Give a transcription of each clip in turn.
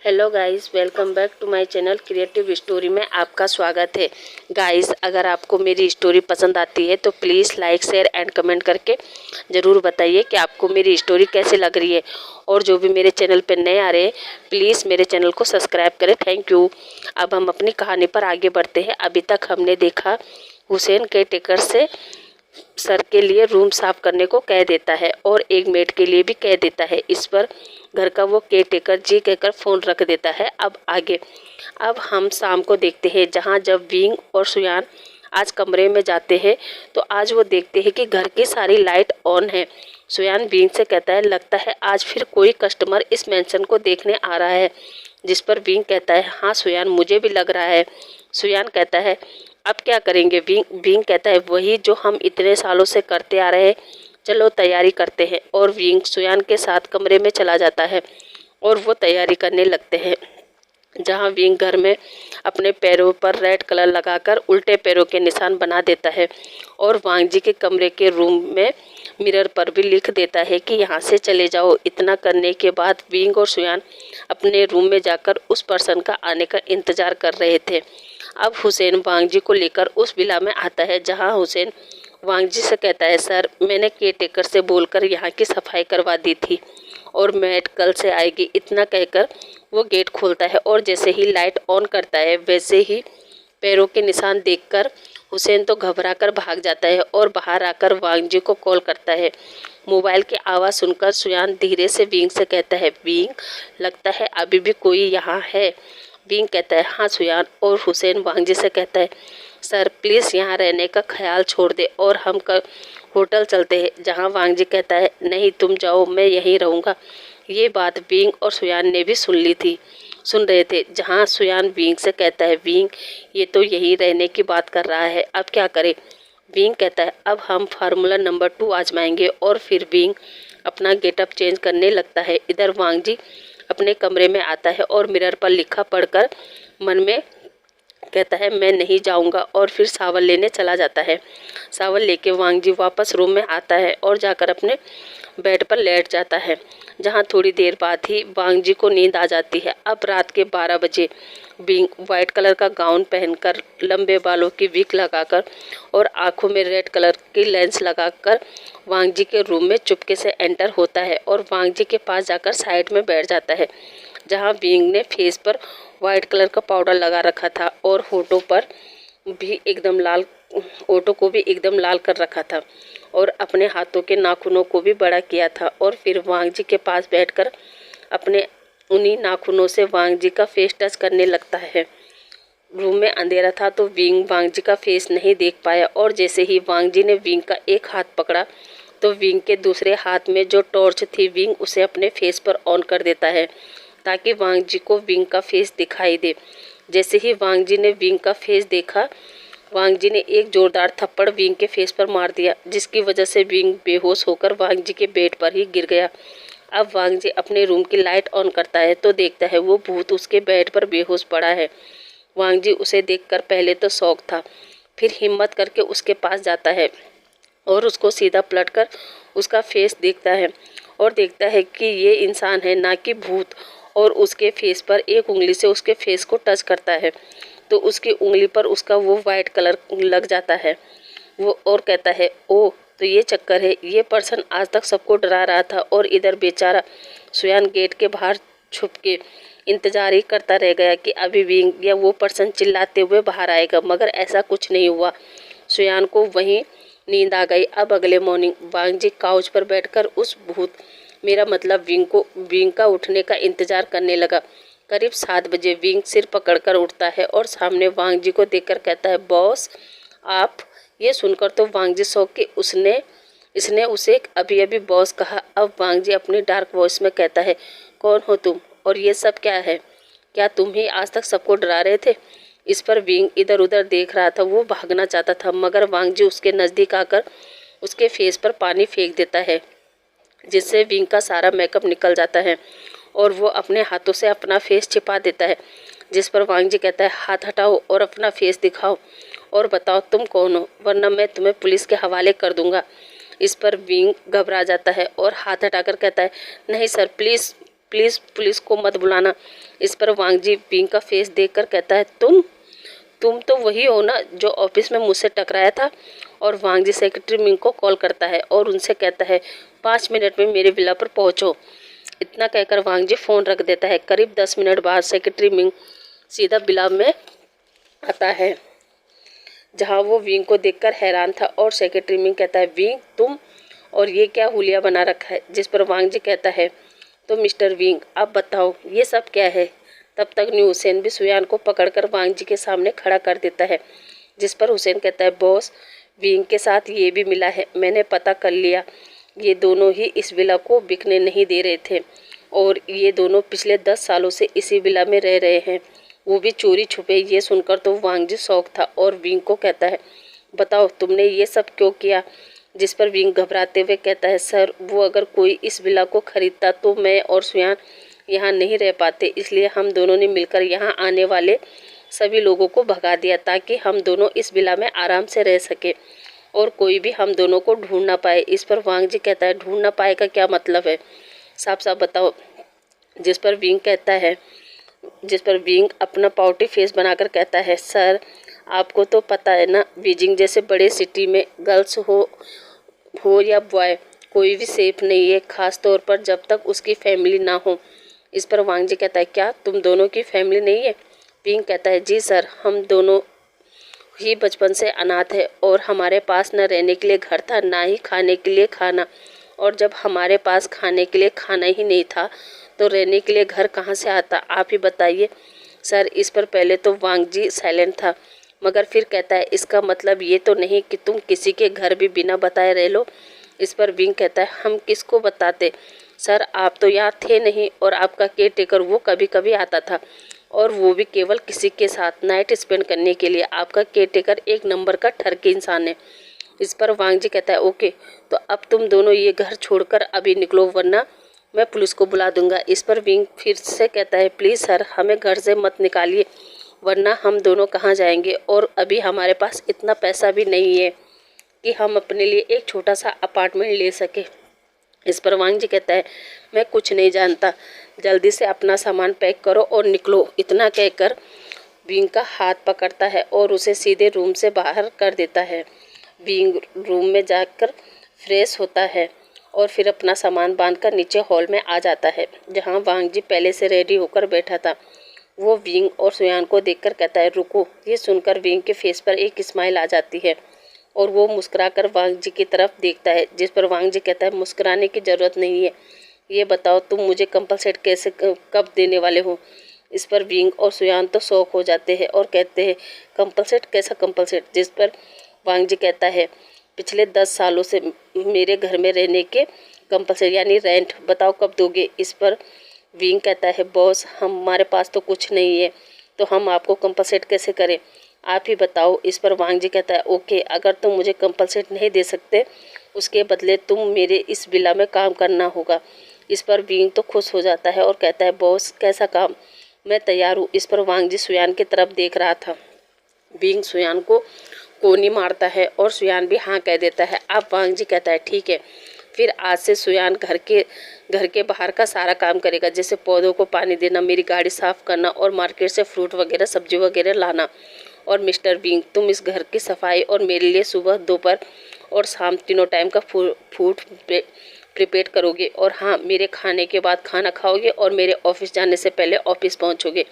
Hello guys, welcome back to my channel creative story में आपका स्वागत है। गाइस, अगर आपको मेरी स्टोरी पसंद आती है तो please like share and comment करके ज़रूर बताइए कि आपको मेरी स्टोरी कैसी लग रही है। और जो भी मेरे चैनल पर नए आ रहे हैं प्लीज़ मेरे चैनल को सब्सक्राइब करें। Thank you. अब हम अपनी कहानी पर आगे बढ़ते हैं। अभी तक हमने देखा हुसैन केयर टेकर से सर के लिए रूम साफ करने को कह देता है और एक मेड के लिए भी कह देता है। इस पर घर का वो केयर टेकर जी कहकर फ़ोन रख देता है। अब आगे अब हम शाम को देखते हैं, जहाँ जब विंग और सुयान आज कमरे में जाते हैं तो आज वो देखते हैं कि घर की सारी लाइट ऑन है। सुयान विंग से कहता है, लगता है आज फिर कोई कस्टमर इस मेंशन को देखने आ रहा है। जिस पर विंग कहता है, हाँ सुयान, मुझे भी लग रहा है। सुयान कहता है, अब क्या करेंगे? विंग कहता है, वही जो हम इतने सालों से करते आ रहे हैं, चलो तैयारी करते हैं। और विंग सुयान के साथ कमरे में चला जाता है और वो तैयारी करने लगते हैं, जहाँ विंग घर में अपने पैरों पर रेड कलर लगाकर उल्टे पैरों के निशान बना देता है और वांग जी के कमरे के रूम में मिरर पर भी लिख देता है कि यहाँ से चले जाओ। इतना करने के बाद विंग और सुयान अपने रूम में जाकर उस पर्सन का आने का इंतजार कर रहे थे। अब हुसैन वांग जी को लेकर उस विला में आता है, जहाँ हुसैन वांग जी से कहता है, सर मैंने केयर टेकर से बोलकर यहाँ की सफाई करवा दी थी और मैट कल से आएगी। इतना कहकर वो गेट खोलता है और जैसे ही लाइट ऑन करता है वैसे ही पैरों के निशान देखकर हुसैन तो घबराकर भाग जाता है और बाहर आकर वांग जी को कॉल करता है। मोबाइल की आवाज़ सुनकर सुयान धीरे से विंग से कहता है, विंग, लगता है अभी भी कोई यहाँ है। विंग कहता है, हाँ सुयान। और हुसैन वांग जी से कहता है, सर प्लीज़ यहाँ रहने का ख्याल छोड़ दे और हम होटल चलते हैं। जहाँ वांग जी कहता है, नहीं तुम जाओ, मैं यहीं रहूँगा। ये बात विंग और सुयान ने भी सुन रहे थे। जहाँ सुयान विंग से कहता है, विंग ये तो यहीं रहने की बात कर रहा है, अब क्या करें? विंग कहता है, अब हम फार्मूला नंबर 2 आजमाएंगे। और फिर विंग अपना गेटअप चेंज करने लगता है। इधर वांग जी अपने कमरे में आता है और मिरर पर लिखा पढ़कर मन में कहता है, मैं नहीं जाऊंगा। और फिर सावल लेने चला जाता है। सावल लेके वांग जी वापस रूम में आता है और जाकर अपने बेड पर लेट जाता है, जहां थोड़ी देर बाद ही वांग जी को नींद आ जाती है। अब रात के 12 बजे विंग वाइट कलर का गाउन पहनकर, लंबे बालों की विग लगाकर और आंखों में रेड कलर की लेंस लगाकर वांग जी के रूम में चुपके से एंटर होता है और वांग जी के पास जाकर साइड में बैठ जाता है, जहां विंग ने फेस पर वाइट कलर का पाउडर लगा रखा था और होठों को भी एकदम लाल कर रखा था और अपने हाथों के नाखूनों को भी बड़ा किया था। और फिर वांग जी के पास बैठकर अपने उन्हीं नाखूनों से वांग जी का फेस टच करने लगता है। रूम में अंधेरा था तो विंग वांग जी का फेस नहीं देख पाया और जैसे ही वांग जी ने विंग का एक हाथ पकड़ा तो विंग के दूसरे हाथ में जो टॉर्च थी, विंग उसे अपने फेस पर ऑन कर देता है ताकि वांग जी को विंग का फेस दिखाई दे। जैसे ही वांग जी ने विंग का फेस देखा, वांग जी ने एक जोरदार थप्पड़ विंग के फेस पर मार दिया, जिसकी वजह से विंग बेहोश होकर वांग जी के बेड पर ही गिर गया। अब वांग जी अपने रूम की लाइट ऑन करता है तो देखता है वो भूत उसके बेड पर बेहोश पड़ा है। वांग जी उसे देखकर पहले तो शौक था, फिर हिम्मत करके उसके पास जाता है और उसको सीधा पलटकर उसका फेस देखता है और देखता है कि ये इंसान है, ना कि भूत। और उसके फेस पर एक उंगली से उसके फेस को टच करता है तो उसकी उंगली पर उसका वो वाइट कलर लग जाता है। वो और कहता है, ओह तो ये चक्कर है। ये पर्सन आज तक सबको डरा रहा था और इधर बेचारा सुयान गेट के बाहर छुप के इंतजार ही करता रह गया कि अभी विंग या वो पर्सन चिल्लाते हुए बाहर आएगा, मगर ऐसा कुछ नहीं हुआ। सुयान को वहीं नींद आ गई। अब अगले मॉर्निंग वांग जी काउच पर बैठकर उस भूत, मेरा मतलब विंग का उठने का इंतजार करने लगा। करीब 7 बजे विंग सिर पकड़कर उठता है और सामने वांग जी को देखकर कहता है, बॉस आप। ये सुनकर तो वांग जी शौक कि इसने उसे अभी अभी बॉस कहा। अब वांग जी अपनी डार्क वॉइस में कहता है, कौन हो तुम और ये सब क्या है? क्या तुम ही आज तक सबको डरा रहे थे? इस पर विंग इधर उधर देख रहा था। वो भागना चाहता था मगर वांग जी उसके नज़दीक आकर उसके फेस पर पानी फेंक देता है, जिससे विंग का सारा मेकअप निकल जाता है और वो अपने हाथों से अपना फेस छिपा देता है। जिस पर वांग जी कहता है, हाथ हटाओ और अपना फेस दिखाओ और बताओ तुम कौन हो, वरना मैं तुम्हें पुलिस के हवाले कर दूंगा। इस पर विंग घबरा जाता है और हाथ हटाकर कहता है, नहीं सर, प्लीज़ प्लीज़ पुलिस को मत बुलाना। इस पर वांग जी विंग का फेस देखकर कहता है तुम तो वही हो ना जो ऑफिस में मुझसे टकराया था। और वांग जी सेक्रेटरी मिंग को कॉल करता है और उनसे कहता है 5 मिनट में मेरे विला पर पहुंचो। इतना कहकर वांग जी फ़ोन रख देता है। करीब 10 मिनट बाद सेक्रेटरी मिंग सीधा विला में आता है, जहां वो विंग को देखकर हैरान था। और सेक्रेटरी मिंग कहता है विंग तुम, और ये क्या हुलिया बना रखा है। जिस पर वांग जी कहता है तो मिस्टर विंग आप बताओ ये सब क्या है। तब तक न्यू हुसैन भी सुयान को पकड़कर वांग जी के सामने खड़ा कर देता है। जिस पर हुसैन कहता है बॉस विंग के साथ ये भी मिला है, मैंने पता कर लिया। ये दोनों ही इस विला को बिकने नहीं दे रहे थे और ये दोनों पिछले 10 सालों से इसी विला में रह रहे हैं, वो भी चोरी छुपे। ये सुनकर तो वांग जी शौक था और विंग को कहता है बताओ तुमने ये सब क्यों किया। जिस पर विंग घबराते हुए कहता है सर वो अगर कोई इस विला को खरीदता तो मैं और सुयान यहाँ नहीं रह पाते, इसलिए हम दोनों ने मिलकर यहाँ आने वाले सभी लोगों को भगा दिया ताकि हम दोनों इस विला में आराम से रह सके और कोई भी हम दोनों को ढूंढ ना पाए। इस पर वांग जी कहता है ढूंढ ना पाए का क्या मतलब है, साफ साफ बताओ। जिस पर विंग अपना पाउटी फेस बनाकर कहता है सर आपको तो पता है ना बीजिंग जैसे बड़े सिटी में गर्ल्स हो या बॉय कोई भी सेफ नहीं है, खास तौर पर जब तक उसकी फैमिली ना हो। इस पर वांग जी कहता है क्या तुम दोनों की फैमिली नहीं है। विंग कहता है जी सर हम दोनों ही बचपन से अनाथ है और हमारे पास न रहने के लिए घर था ना ही खाने के लिए खाना, और जब हमारे पास खाने के लिए खाना ही नहीं था तो रहने के लिए घर कहाँ से आता, आप ही बताइए सर। इस पर पहले तो वांग जी साइलेंट था मगर फिर कहता है इसका मतलब ये तो नहीं कि तुम किसी के घर भी बिना बताए रह लो। इस पर विंग कहता है हम किसको बताते सर, आप तो यहाँ थे नहीं और आपका केयर टेकर वो कभी कभी आता था और वो भी केवल किसी के साथ नाइट स्पेंड करने के लिए। आपका केयर टेकर एक नंबर का ठरकी इंसान है। इस पर वांग जी कहता है ओके तो अब तुम दोनों ये घर छोड़कर अभी निकलो वरना मैं पुलिस को बुला दूंगा। इस पर विंग फिर से कहता है प्लीज़ सर हमें घर से मत निकालिए वरना हम दोनों कहाँ जाएंगे और अभी हमारे पास इतना पैसा भी नहीं है कि हम अपने लिए एक छोटा सा अपार्टमेंट ले सके। इस पर वांग जी कहता है मैं कुछ नहीं जानता, जल्दी से अपना सामान पैक करो और निकलो। इतना कहकर विंग का हाथ पकड़ता है और उसे सीधे रूम से बाहर कर देता है। विंग रूम में जाकर फ्रेश होता है और फिर अपना सामान बांधकर नीचे हॉल में आ जाता है जहां वांग जी पहले से रेडी होकर बैठा था। वो विंग और सुयान को देखकर कहता है रुको। ये सुनकर विंग के फेस पर एक स्माइल आ जाती है और वो मुस्कुराकर वांग जी की तरफ देखता है। जिस पर वांग जी कहता है मुस्कुराने की ज़रूरत नहीं है, ये बताओ तुम मुझे कंपलसेट कैसे कब देने वाले हो। इस पर विंग और सुयान तो शौक हो जाते हैं और कहते हैं कंपलसेट कैसा कंपलसेट। जिस पर वांग जी कहता है पिछले 10 सालों से मेरे घर में रहने के कंपलसेट यानी रेंट बताओ कब दोगे। इस पर विंग कहता है बॉस हमारे पास तो कुछ नहीं है तो हम आपको कंपलसेट कैसे करें, आप ही बताओ। इस पर वांग जी कहता है ओके अगर तुम मुझे कंपलसेट नहीं दे सकते उसके बदले तुम मेरे इस विला में काम करना होगा। इस पर विंग तो खुश हो जाता है और कहता है बॉस कैसा काम, मैं तैयार हूँ। इस पर वांग जी सुयान की तरफ देख रहा था। विंग सुयान को कोनी मारता है और सुयान भी हाँ कह देता है। अब वांग जी कहता है ठीक है फिर आज से सुयान घर के बाहर का सारा काम करेगा, जैसे पौधों को पानी देना, मेरी गाड़ी साफ करना और मार्केट से फ्रूट वगैरह सब्जी वगैरह लाना। और मिस्टर विंग तुम इस घर की सफाई और मेरे लिए सुबह दोपहर और शाम तीनों टाइम का फूड प्रिपेयर करोगे और हाँ मेरे खाने के बाद खाना खाओगे और मेरे ऑफिस जाने से पहले ऑफिस पहुंचोगे।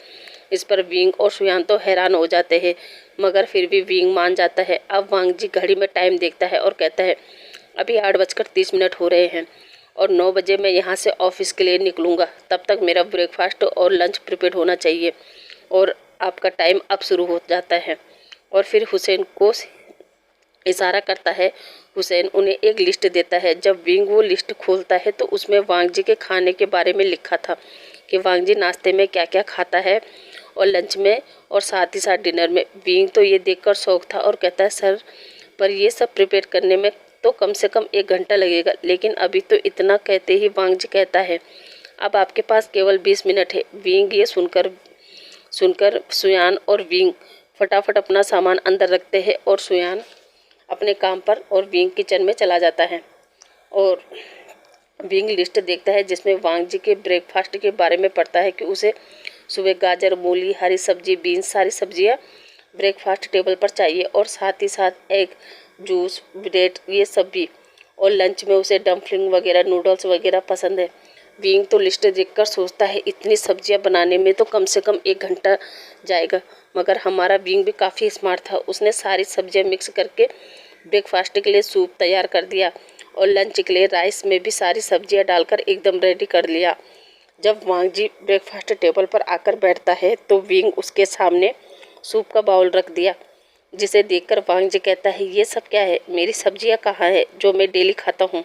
इस पर विंग और सुयान तो हैरान हो जाते हैं मगर फिर भी विंग मान जाता है। अब वांग जी घड़ी में टाइम देखता है और कहता है अभी 8:30 हो रहे हैं और 9 बजे मैं यहाँ से ऑफिस के लिए निकलूँगा, तब तक मेरा ब्रेकफास्ट और लंच प्रिपेयर होना चाहिए और आपका टाइम अब शुरू हो जाता है। और फिर हुसैन को इशारा करता है। हुसैन उन्हें एक लिस्ट देता है। जब विंग वो लिस्ट खोलता है तो उसमें वांग जी के खाने के बारे में लिखा था कि वांग जी नाश्ते में क्या क्या खाता है और लंच में और साथ ही साथ डिनर में। विंग तो ये देखकर शौक था और कहता है सर पर ये सब प्रिपेयर करने में तो कम से कम 1 घंटा लगेगा। लेकिन अभी तो इतना कहते ही वांग जी कहता है अब आपके पास केवल 20 मिनट है। विंग ये सुनकर सुयान और विंग फटाफट अपना सामान अंदर रखते हैं और सुयान अपने काम पर और विंग किचन में चला जाता है। और विंग लिस्ट देखता है जिसमें वांग जी के ब्रेकफास्ट के बारे में पढ़ता है कि उसे सुबह गाजर, मूली, हरी सब्जी, बीन्स, सारी सब्जियां ब्रेकफास्ट टेबल पर चाहिए और साथ ही साथ एग, जूस, ब्रेड, ये सब भी। और लंच में उसे डम्पलिंग वगैरह, नूडल्स वगैरह पसंद है। विंग तो लिस्ट देखकर सोचता है इतनी सब्जियां बनाने में तो कम से कम 1 घंटा जाएगा, मगर हमारा विंग भी काफ़ी स्मार्ट था। उसने सारी सब्जियां मिक्स करके ब्रेकफास्ट के लिए सूप तैयार कर दिया और लंच के लिए राइस में भी सारी सब्जियां डालकर एकदम रेडी कर लिया। जब वांग जी ब्रेकफास्ट टेबल पर आकर बैठता है तो विंग उसके सामने सूप का बाउल रख दिया, जिसे देखकर वांग जी कहता है ये सब क्या है, मेरी सब्जियां कहाँ है जो मैं डेली खाता हूँ।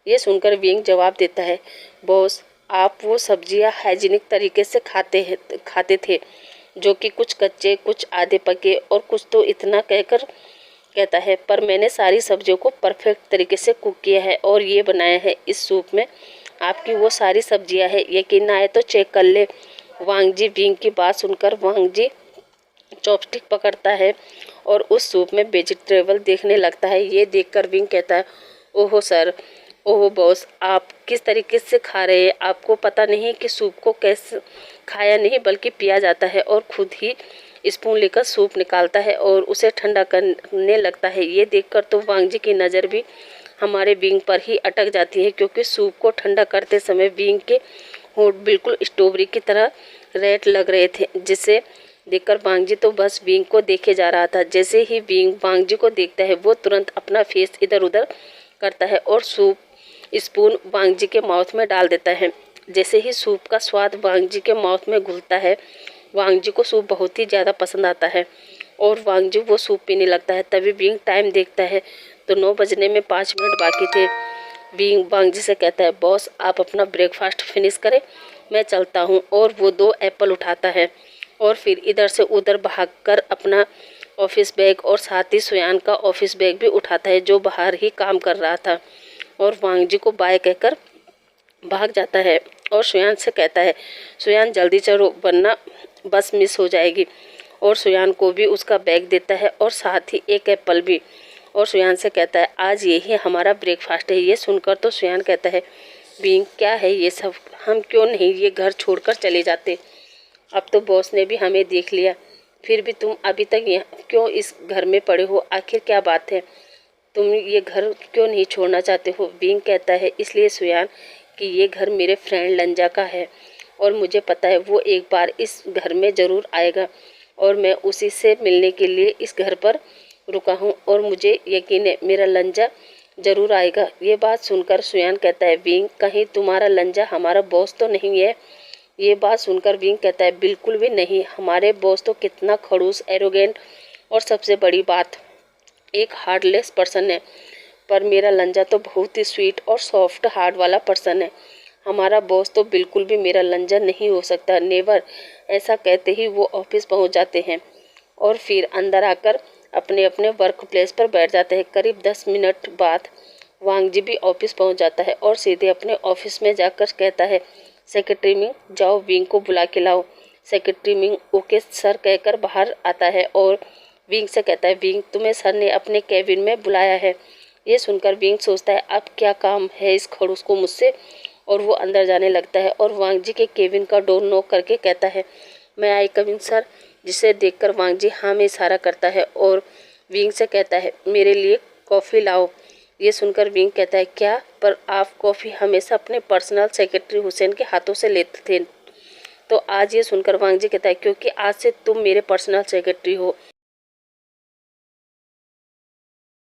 ये सुनकर विंग जवाब देता है, बॉस आप वो सब्जियां हाइजीनिक तरीके से खाते थे, जो कि कुछ कच्चे, कुछ आधे पके और कुछ तो इतना कहता है, पर मैंने सारी सब्जियों को परफेक्ट तरीके से कुक किया है और ये बनाया है। इस सूप में आपकी वो सारी सब्जियां है, यकीन ना आए तो चेक कर ले। वांग जी विंग की बात सुनकर वांग जी चॉपस्टिक पकड़ता है और उस सूप में वेजिटेबल देखने लगता है। ये देखकर विंग कहता है, ओहो सर, ओहो बॉस, आप किस तरीके से खा रहे हैं? आपको पता नहीं कि सूप को कैसे खाया नहीं बल्कि पिया जाता है। और खुद ही स्पून लेकर सूप निकालता है और उसे ठंडा करने लगता है। ये देखकर तो वांग जी की नज़र भी हमारे विंग पर ही अटक जाती है, क्योंकि सूप को ठंडा करते समय विंग के होंठ बिल्कुल स्ट्रॉबेरी की तरह रेड लग रहे थे, जिसे देखकर वांग जी तो बस विंग को देखे जा रहा था। जैसे ही विंग वांग जी को देखता है वो तुरंत अपना फेस इधर उधर करता है और सूप स्पून वांग जी के माउथ में डाल देता है। जैसे ही सूप का स्वाद वांग जी के माउथ में घुलता है, वांग जी को सूप बहुत ही ज़्यादा पसंद आता है और वांग जी वो सूप पीने लगता है। तभी विंग टाइम देखता है तो 9 बजने में 5 मिनट बाकी थे। विंग वांग जी से कहता है, बॉस आप अपना ब्रेकफास्ट फिनिश करें, मैं चलता हूँ। और वो 2 एप्पल उठाता है और फिर इधर से उधर भागकर अपना ऑफिस बैग और साथ ही सुयान का ऑफिस बैग भी उठाता है, जो बाहर ही काम कर रहा था, और वांग जी को बाय कहकर भाग जाता है और सुयान से कहता है, सुयान जल्दी चलो वरना बस मिस हो जाएगी। और सुयान को भी उसका बैग देता है और साथ ही 1 एप्पल भी, और सुयान से कहता है आज यही हमारा ब्रेकफास्ट है। ये सुनकर तो सुयान कहता है, विंग क्या है ये सब, हम क्यों नहीं ये घर छोड़कर चले जाते। अब तो बॉस ने भी हमें देख लिया, फिर भी तुम अभी तक यहाँ क्यों इस घर में पड़े हो, आखिर क्या बात है, तुम ये घर क्यों नहीं छोड़ना चाहते हो। विंग कहता है, इसलिए सुयान कि ये घर मेरे फ्रेंड लंजा का है और मुझे पता है वो एक बार इस घर में ज़रूर आएगा और मैं उसी से मिलने के लिए इस घर पर रुका हूँ और मुझे यकीन है मेरा लंजा ज़रूर आएगा। ये बात सुनकर सुयान कहता है, विंग कहीं तुम्हारा लंजा हमारा बॉस तो नहीं है। ये बात सुनकर विंग कहता है, बिल्कुल भी नहीं, हमारे बॉस तो कितना खड़ूस, एरोगेंट और सबसे बड़ी बात एक हार्टलेस पर्सन है, पर मेरा लंजा तो बहुत ही स्वीट और सॉफ्ट हार्ट वाला पर्सन है। हमारा बॉस तो बिल्कुल भी मेरा लंजा नहीं हो सकता, नेवर। ऐसा कहते ही वो ऑफिस पहुंच जाते हैं और फिर अंदर आकर अपने अपने वर्क प्लेस पर बैठ जाते हैं। करीब 10 मिनट बाद वांग जी भी ऑफिस पहुंच जाता है और सीधे अपने ऑफिस में जाकर कहता है, सेक्रेटरी मिंग जाओ विंग को बुला के लाओ। सेक्रेटरी मिंग ओके सर कहकर बाहर आता है और विंग से कहता है, विंग तुम्हें सर ने अपने केबिन में बुलाया है। ये सुनकर विंग सोचता है अब क्या काम है इस खड़ूस को मुझसे, और वो अंदर जाने लगता है और वांग जी के केबिन का डोर नॉक करके कहता है, मैं आई कमिंग सर। जिसे देखकर वांग जी हाँ में इशारा करता है और विंग से कहता है, मेरे लिए कॉफ़ी लाओ। ये सुनकर विंग कहता है, क्या, पर आप कॉफ़ी हमेशा अपने पर्सनल सेक्रेटरी हुसैन के हाथों से लेते थे। तो आज ये सुनकर वांग जी कहता है, क्योंकि आज से तुम मेरे पर्सनल सेक्रेटरी हो